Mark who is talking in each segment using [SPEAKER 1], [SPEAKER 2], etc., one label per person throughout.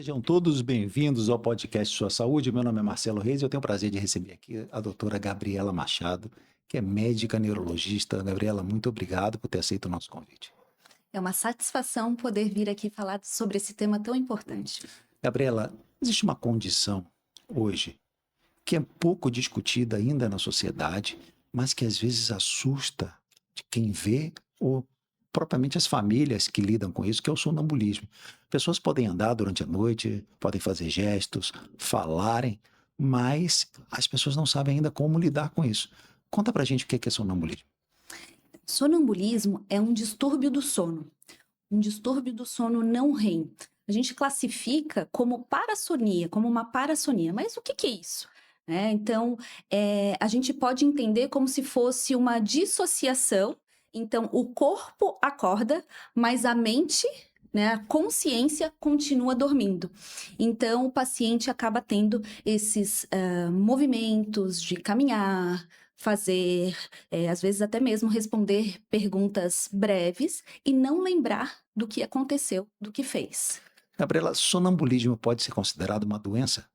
[SPEAKER 1] Sejam todos bem-vindos ao podcast Sua Saúde. Meu nome é Marcelo Reis e eu tenho o prazer de receber aqui a doutora Gabriela Machado, que é médica neurologista. Gabriela, muito obrigado por ter aceito o nosso convite.
[SPEAKER 2] É uma satisfação poder vir aqui falar sobre esse tema tão importante.
[SPEAKER 1] Gabriela, existe uma condição hoje que é pouco discutida ainda na sociedade, mas que às vezes assusta de quem vê ou propriamente as famílias que lidam com isso, que é o sonambulismo. Pessoas podem andar durante a noite, podem fazer gestos, falarem, mas as pessoas não sabem ainda como lidar com isso. Conta pra gente o que é sonambulismo.
[SPEAKER 2] Sonambulismo é um distúrbio do sono não REM. A gente classifica como parassonia, como uma parassonia. Mas o que é isso? Então, a gente pode entender como se fosse uma dissociação. Então, o corpo acorda, mas a mente, a consciência continua dormindo. Então, o paciente acaba tendo esses movimentos de caminhar, fazer, às vezes até mesmo responder perguntas breves e não lembrar do que aconteceu, do que fez.
[SPEAKER 1] Gabriela, sonambulismo pode ser considerado uma doença?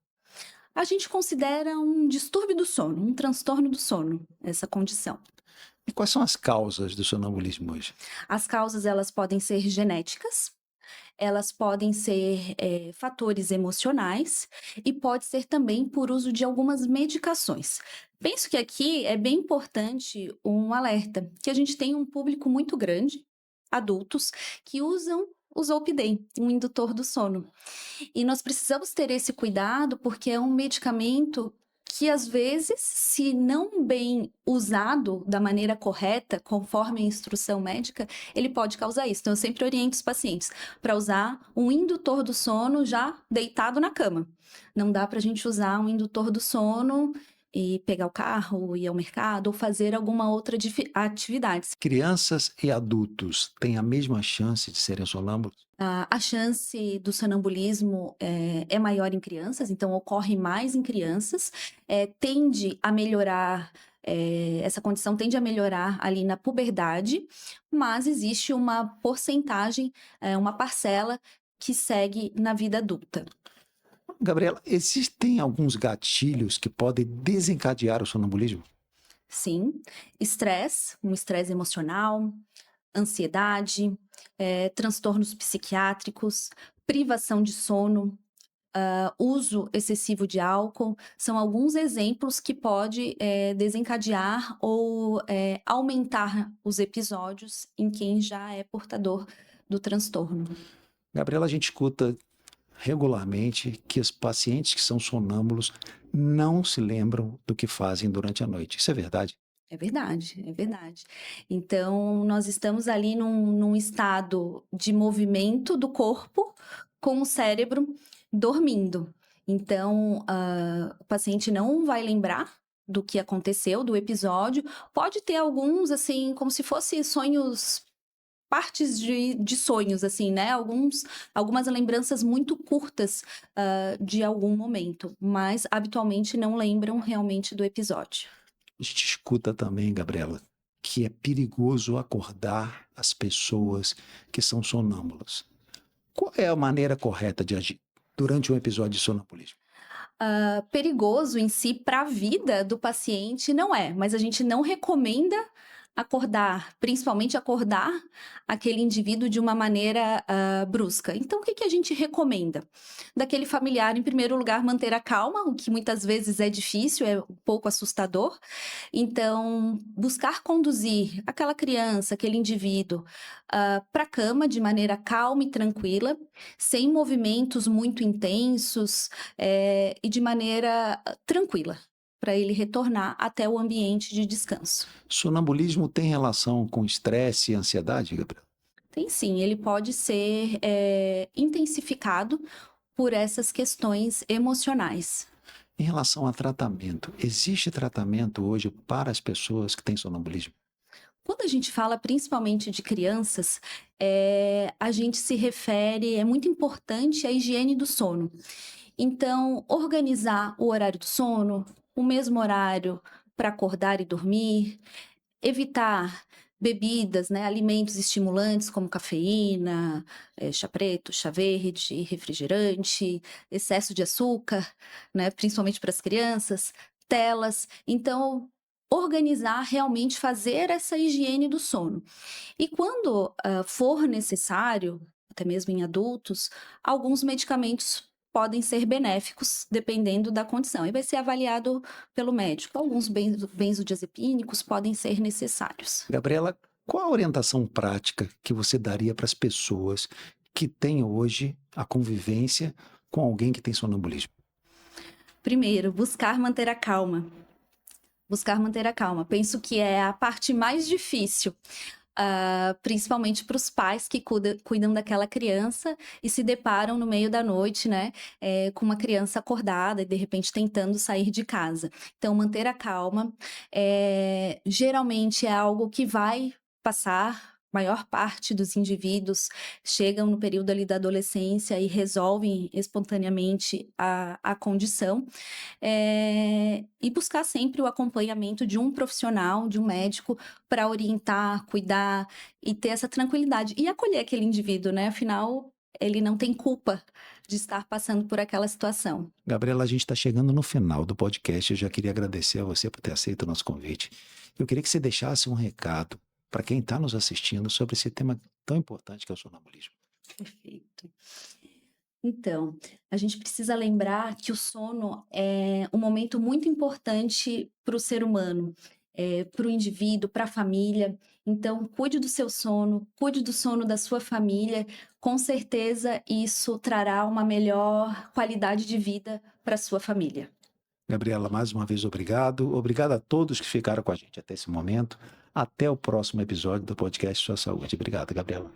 [SPEAKER 2] A gente considera um distúrbio do sono, um transtorno do sono, essa condição.
[SPEAKER 1] E quais são as causas do sonambulismo hoje?
[SPEAKER 2] As causas, elas podem ser genéticas, elas podem ser fatores emocionais e pode ser também por uso de algumas medicações. Penso que aqui é bem importante um alerta, que a gente tem um público muito grande, adultos, que usam o Zolpidem, um indutor do sono. E nós precisamos ter esse cuidado porque é um medicamento que, às vezes, se não bem usado da maneira correta, conforme a instrução médica, ele pode causar isso. Então, eu sempre oriento os pacientes para usar um indutor do sono já deitado na cama. Não dá para a gente usar um indutor do sono e pegar o carro, ir ao mercado ou fazer alguma outra atividade.
[SPEAKER 1] Crianças e adultos têm a mesma chance de serem sonâmbulos?
[SPEAKER 2] A chance do sonambulismo é maior em crianças, então ocorre mais em crianças, tende a melhorar, essa condição tende a melhorar ali na puberdade, mas existe uma porcentagem, uma parcela que segue na vida adulta.
[SPEAKER 1] Gabriela, existem alguns gatilhos que podem desencadear o sonambulismo?
[SPEAKER 2] Sim, um estresse emocional, ansiedade, transtornos psiquiátricos, privação de sono, uso excessivo de álcool, são alguns exemplos que pode desencadear ou aumentar os episódios em quem já é portador do transtorno.
[SPEAKER 1] Gabriela, a gente escuta regularmente que os pacientes que são sonâmbulos não se lembram do que fazem durante a noite. Isso é verdade?
[SPEAKER 2] É verdade, é verdade. Então, nós estamos ali num estado de movimento do corpo com o cérebro dormindo. Então, o paciente não vai lembrar do que aconteceu, do episódio. Pode ter alguns, assim, como se fossem sonhos, partes de sonhos, assim, né? Algumas lembranças muito curtas, de algum momento, mas habitualmente não lembram realmente do episódio.
[SPEAKER 1] A gente escuta também, Gabriela, que é perigoso acordar as pessoas que são sonâmbulas. Qual é a maneira correta de agir durante um episódio de sonambulismo?
[SPEAKER 2] Perigoso em si para a vida do paciente não é, mas a gente não recomenda acordar, principalmente acordar aquele indivíduo de uma maneira brusca. Então, o que a gente recomenda? Daquele familiar, em primeiro lugar, manter a calma, o que muitas vezes é difícil, é um pouco assustador. Então, buscar conduzir aquela criança, aquele indivíduo, para a cama de maneira calma e tranquila, sem movimentos muito intensos, e de maneira tranquila, para ele retornar até o ambiente de descanso.
[SPEAKER 1] Sonambulismo tem relação com estresse e ansiedade, Gabriela?
[SPEAKER 2] Tem sim, ele pode ser intensificado por essas questões emocionais.
[SPEAKER 1] Em relação a tratamento, existe tratamento hoje para as pessoas que têm sonambulismo?
[SPEAKER 2] Quando a gente fala principalmente de crianças, a gente se refere, é muito importante a higiene do sono. Então, organizar o horário do sono, o mesmo horário para acordar e dormir, evitar bebidas, né, alimentos estimulantes como cafeína, chá preto, chá verde, refrigerante, excesso de açúcar, né, principalmente para as crianças, telas. Então, organizar, realmente fazer essa higiene do sono. E quando, for necessário, até mesmo em adultos, alguns medicamentos podem ser benéficos, dependendo da condição, e vai ser avaliado pelo médico. Alguns benzodiazepínicos podem ser necessários.
[SPEAKER 1] Gabriela, qual a orientação prática que você daria para as pessoas que têm hoje a convivência com alguém que tem sonambulismo?
[SPEAKER 2] Primeiro, buscar manter a calma. Buscar manter a calma. Penso que é a parte mais difícil, principalmente para os pais que cuidam daquela criança e se deparam no meio da noite, né, com uma criança acordada e de repente tentando sair de casa. Então, manter a calma, geralmente é algo que vai passar. Maior parte dos indivíduos chegam no período ali da adolescência e resolvem espontaneamente a condição. E buscar sempre o acompanhamento de um profissional, de um médico, para orientar, cuidar e ter essa tranquilidade. E acolher aquele indivíduo, né? Afinal, ele não tem culpa de estar passando por aquela situação.
[SPEAKER 1] Gabriela, a gente está chegando no final do podcast. Eu já queria agradecer a você por ter aceito o nosso convite. Eu queria que você deixasse um recado para quem está nos assistindo sobre esse tema tão importante que é o sonambulismo.
[SPEAKER 2] Perfeito. Então, a gente precisa lembrar que o sono é um momento muito importante para o ser humano, para o indivíduo, para a família. Então, cuide do seu sono, cuide do sono da sua família. Com certeza, isso trará uma melhor qualidade de vida para a sua família.
[SPEAKER 1] Gabriela, mais uma vez, obrigado. Obrigado a todos que ficaram com a gente até esse momento. Até o próximo episódio do podcast Sua Saúde. Obrigado, Gabriela.